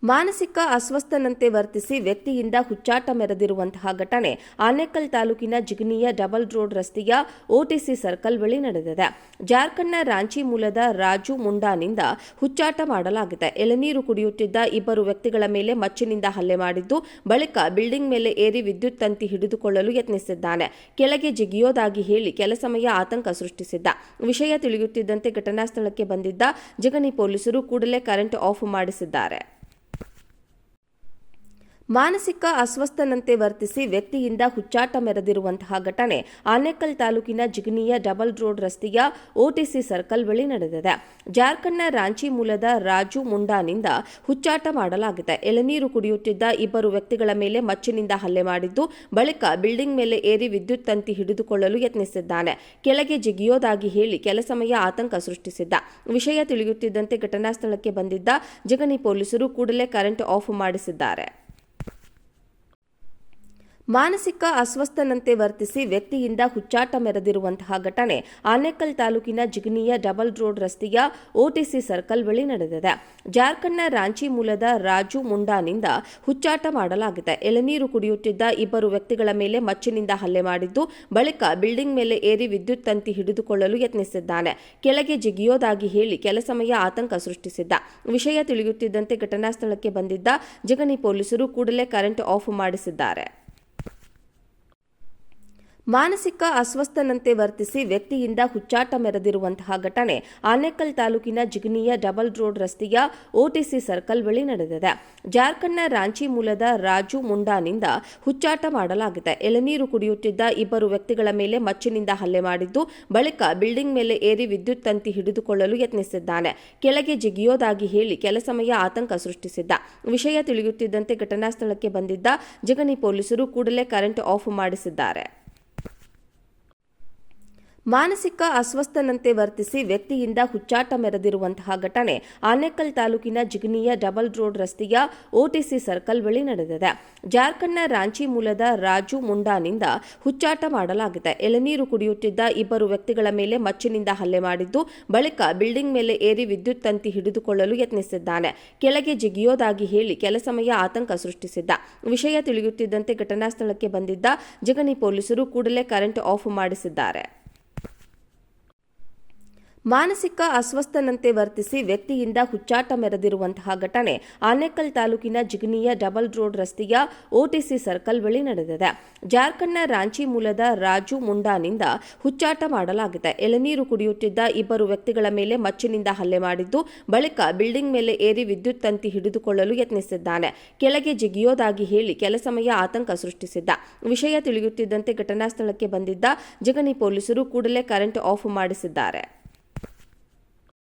ಮಾನಸಿಕ ಅಸ್ವಸ್ಥನಂತೆ ವರ್ತಿಸಿ ವ್ಯಕ್ತಿಯಿಂದ ಹುಚ್ಚಾಟ ಮೆರೆದಿರುವಂತಹ ಘಟನೆ ಆನೇಕಲ್ ತಾಲೂಕಿನ ಜಿಗಣಿಯ ಡಬಲ್ ರೋಡ್ ರಸ್ತೆಯ ಓಟಿಸಿ ಸರ್ಕಲ್ ಬಳಿ ನಡೆದಿದೆ. ಜಾರ್ಖಂಡ್ನ ರಾಂಚಿ ಮೂಲದ ರಾಜು ಮುಂಡಾನಿಂದ ಹುಚ್ಚಾಟ ಮಾಡಲಾಗಿದೆ. ಎಳನೀರು ಕುಡಿಯುತ್ತಿದ್ದ ಇಬ್ಬರು ವ್ಯಕ್ತಿಗಳ ಮೇಲೆ ಮಚ್ಚಿನಿಂದ ಹಲ್ಲೆ ಮಾಡಿದ್ದು, ಬಳಿಕ ಬಿಲ್ಡಿಂಗ್ ಮೇಲೆ ಏರಿ ವಿದ್ಯುತ್ ತಂತಿ ಹಿಡಿದುಕೊಳ್ಳಲು ಯತ್ನಿಸಿದ್ದಾನೆ. ಕೆಳಗೆ ಜಿಗಿಯೋದಾಗಿ ಹೇಳಿ ಕೆಲ ಸಮಯ ಆತಂಕ ಸೃಷ್ಟಿಸಿದ್ದ. ವಿಷಯ ತಿಳಿಯುತ್ತಿದ್ದಂತೆ ಘಟನಾ ಸ್ಥಳಕ್ಕೆ ಬಂದಿದ್ದ ಜಿಗಣಿ ಪೊಲೀಸರು ಕೂಡಲೇ ಕರೆಂಟ್ ಆಫ್ ಮಾಡಿಸಿದ್ದಾರೆ. ಮಾನಸಿಕ ಅಸ್ವಸ್ಥನಂತೆ ವರ್ತಿಸಿ ವ್ಯಕ್ತಿಯಿಂದ ಹುಚ್ಚಾಟ ಮೆರೆದಿರುವಂತಹ ಘಟನೆ ಆನೇಕಲ್ ತಾಲೂಕಿನ ಜಿಗಣಿಯ ಡಬಲ್ ರೋಡ್ ರಸ್ತೆಯ ಓಟಿಸಿ ಸರ್ಕಲ್ ಬಳಿ ನಡೆದಿದೆ. ಜಾರ್ಖಂಡ್ನ ರಾಂಚಿ ಮೂಲದ ರಾಜು ಮುಂಡಾನಿಂದ ಹುಚ್ಚಾಟ ಮಾಡಲಾಗಿದೆ. ಎಳನೀರು ಕುಡಿಯುತ್ತಿದ್ದ ಇಬ್ಬರು ವ್ಯಕ್ತಿಗಳ ಮೇಲೆ ಮಚ್ಚಿನಿಂದ ಹಲ್ಲೆ ಮಾಡಿದ್ದು, ಬಳಿಕ ಬಿಲ್ಡಿಂಗ್ ಮೇಲೆ ಏರಿ ವಿದ್ಯುತ್ ತಂತಿ ಹಿಡಿದುಕೊಳ್ಳಲು ಯತ್ನಿಸಿದ್ದಾನೆ. ಕೆಳಗೆ ಜಿಗಿಯೋದಾಗಿ ಹೇಳಿ ಕೆಲ ಸಮಯ ಆತಂಕ ಸೃಷ್ಟಿಸಿದ್ದ. ವಿಷಯ ತಿಳಿಯುತ್ತಿದ್ದಂತೆ ಘಟನಾ ಸ್ಥಳಕ್ಕೆ ಬಂದಿದ್ದ ಜಿಗಣಿ ಪೊಲೀಸರು ಕೂಡಲೇ ಕರೆಂಟ್ ಆಫ್ ಮಾಡಿಸಿದ್ದಾರೆ. ಮಾನಸಿಕ ಅಸ್ವಸ್ಥನಂತೆ ವರ್ತಿಸಿ ವ್ಯಕ್ತಿಯಿಂದ ಹುಚ್ಚಾಟ ಮೆರೆದಿರುವಂತಹ ಘಟನೆ ಆನೇಕಲ್ ತಾಲೂಕಿನ ಜಿಗಣಿಯ ಡಬಲ್ ರೋಡ್ ರಸ್ತೆಯ ಓಟಿಸಿ ಸರ್ಕಲ್ ಬಳಿ ನಡೆದಿದೆ. ಜಾರ್ಖಂಡ್ನ ರಾಂಚಿ ಮೂಲದ ರಾಜು ಮುಂಡಾನಿಂದ ಹುಚ್ಚಾಟ ಮಾಡಲಾಗಿದೆ. ಎಳನೀರು ಕುಡಿಯುತ್ತಿದ್ದ ಇಬ್ಬರು ವ್ಯಕ್ತಿಗಳ ಮೇಲೆ ಮಚ್ಚಿನಿಂದ ಹಲ್ಲೆ ಮಾಡಿದ್ದು, ಬಳಿಕ ಬಿಲ್ಡಿಂಗ್ ಮೇಲೆ ಏರಿ ವಿದ್ಯುತ್ ತಂತಿ ಹಿಡಿದುಕೊಳ್ಳಲು ಯತ್ನಿಸಿದ್ದಾನೆ. ಕೆಳಗೆ ಜಿಗಿಯೋದಾಗಿ ಹೇಳಿ ಕೆಲ ಸಮಯ ಆತಂಕ ಸೃಷ್ಟಿಸಿದ್ದ. ವಿಷಯ ತಿಳಿಯುತ್ತಿದ್ದಂತೆ ಘಟನಾ ಸ್ಥಳಕ್ಕೆ ಬಂದಿದ್ದ ಜಿಗಣಿ ಪೊಲೀಸರು ಕೂಡಲೇ ಕರೆಂಟ್ ಆಫ್ ಮಾಡಿಸಿದ್ದಾರೆ. ಮಾನಸಿಕ ಅಸ್ವಸ್ಥನಂತೆ ವರ್ತಿಸಿ ವ್ಯಕ್ತಿಯಿಂದ ಹುಚ್ಚಾಟ ಮೆರೆದಿರುವಂತಹ ಘಟನೆ ಆನೇಕಲ್ ತಾಲೂಕಿನ ಜಿಗಣಿಯ ಡಬಲ್ ರೋಡ್ ರಸ್ತೆಯ ಓಟಿಸಿ ಸರ್ಕಲ್ ಬಳಿ ನಡೆದಿದೆ. ಜಾರ್ಖಂಡ್ನ ರಾಂಚಿ ಮೂಲದ ರಾಜು ಮುಂಡಾನಿಂದ ಹುಚ್ಚಾಟ ಮಾಡಲಾಗಿದೆ. ಎಳನೀರು ಕುಡಿಯುತ್ತಿದ್ದ ಇಬ್ಬರು ವ್ಯಕ್ತಿಗಳ ಮೇಲೆ ಮಚ್ಚಿನಿಂದ ಹಲ್ಲೆ ಮಾಡಿದ್ದು, ಬಳಿಕ ಬಿಲ್ಡಿಂಗ್ ಮೇಲೆ ಏರಿ ವಿದ್ಯುತ್ ತಂತಿ ಹಿಡಿದುಕೊಳ್ಳಲು ಯತ್ನಿಸಿದ್ದಾನೆ. ಕೆಳಗೆ ಜಿಗಿಯೋದಾಗಿ ಹೇಳಿ ಕೆಲ ಸಮಯ ಆತಂಕ ಸೃಷ್ಟಿಸಿದ್ದ. ವಿಷಯ ತಿಳಿಯುತ್ತಿದ್ದಂತೆ ಘಟನಾ ಸ್ಥಳಕ್ಕೆ ಬಂದಿದ್ದ ಜಿಗಣಿ ಪೊಲೀಸರು ಕೂಡಲೇ ಕರೆಂಟ್ ಆಫ್ ಮಾಡಿಸಿದ್ದಾರೆ. ಮಾನಸಿಕ ಅಸ್ವಸ್ಥನಂತೆ ವರ್ತಿಸಿ ವ್ಯಕ್ತಿಯಿಂದ ಹುಚ್ಚಾಟ ಮೆರೆದಿರುವಂತಹ ಘಟನೆ ಆನೇಕಲ್ ತಾಲೂಕಿನ ಜಿಗಣಿಯ ಡಬಲ್ ರೋಡ್ ರಸ್ತೆಯ ಓಟಿಸಿ ಸರ್ಕಲ್ ಬಳಿ ನಡೆದಿದೆ. ಜಾರ್ಖಂಡ್ನ ರಾಂಚಿ ಮೂಲದ ರಾಜು ಮುಂಡಾನಿಂದ ಹುಚ್ಚಾಟ ಮಾಡಲಾಗಿದೆ. ಎಳನೀರು ಕುಡಿಯುತ್ತಿದ್ದ ಇಬ್ಬರು ವ್ಯಕ್ತಿಗಳ ಮೇಲೆ ಮಚ್ಚಿನಿಂದ ಹಲ್ಲೆ ಮಾಡಿದ್ದು, ಬಳಿಕ ಬಿಲ್ಡಿಂಗ್ ಮೇಲೆ ಏರಿ ವಿದ್ಯುತ್ ತಂತಿ ಹಿಡಿದುಕೊಳ್ಳಲು ಯತ್ನಿಸಿದ್ದಾನೆ. ಕೆಳಗೆ ಜಿಗಿಯೋದಾಗಿ ಹೇಳಿ ಕೆಲ ಸಮಯ ಆತಂಕ ಸೃಷ್ಟಿಸಿದ್ದ. ವಿಷಯ ತಿಳಿಯುತ್ತಿದ್ದಂತೆ ಘಟನಾ ಸ್ಥಳಕ್ಕೆ ಬಂದಿದ್ದ ಜಿಗಣಿ ಪೊಲೀಸರು ಕೂಡಲೇ ಕರೆಂಟ್ ಆಫ್ ಮಾಡಿಸಿದ್ದಾರೆ. ಮಾನಸಿಕ ಅಸ್ವಸ್ಥನಂತೆ ವರ್ತಿಸಿ ವ್ಯಕ್ತಿಯಿಂದ ಹುಚ್ಚಾಟ ಮೆರೆದಿರುವಂತಹ ಘಟನೆ ಆನೇಕಲ್ ತಾಲೂಕಿನ ಜಿಗಣಿಯ ಡಬಲ್ ರೋಡ್ ರಸ್ತೆಯ ಓಟಿಸಿ ಸರ್ಕಲ್ ಬಳಿ ನಡೆದಿದೆ. ಜಾರ್ಖಂಡ್ನ ರಾಂಚಿ ಮೂಲದ ರಾಜು ಮುಂಡಾನಿಂದ ಹುಚ್ಚಾಟ ಮಾಡಲಾಗಿದೆ. ಎಳನೀರು ಕುಡಿಯುತ್ತಿದ್ದ ಇಬ್ಬರು ವ್ಯಕ್ತಿಗಳ ಮೇಲೆ ಮಚ್ಚಿನಿಂದ ಹಲ್ಲೆ ಮಾಡಿದ್ದು, ಬಳಿಕ ಬಿಲ್ಡಿಂಗ್ ಮೇಲೆ ಏರಿ ವಿದ್ಯುತ್ ತಂತಿ ಹಿಡಿದುಕೊಳ್ಳಲು ಯತ್ನಿಸಿದ್ದಾನೆ. ಕೆಳಗೆ ಜಿಗಿಯೋದಾಗಿ ಹೇಳಿ ಕೆಲ ಸಮಯ ಆತಂಕ ಸೃಷ್ಟಿಸಿದ್ದ. ವಿಷಯ ತಿಳಿಯುತ್ತಿದ್ದಂತೆ ಘಟನಾ ಸ್ಥಳಕ್ಕೆ ಬಂದಿದ್ದ ಜಿಗಣಿ ಪೊಲೀಸರು ಕೂಡಲೇ ಕರೆಂಟ್ ಆಫ್ ಮಾಡಿಸಿದ್ದಾರೆ.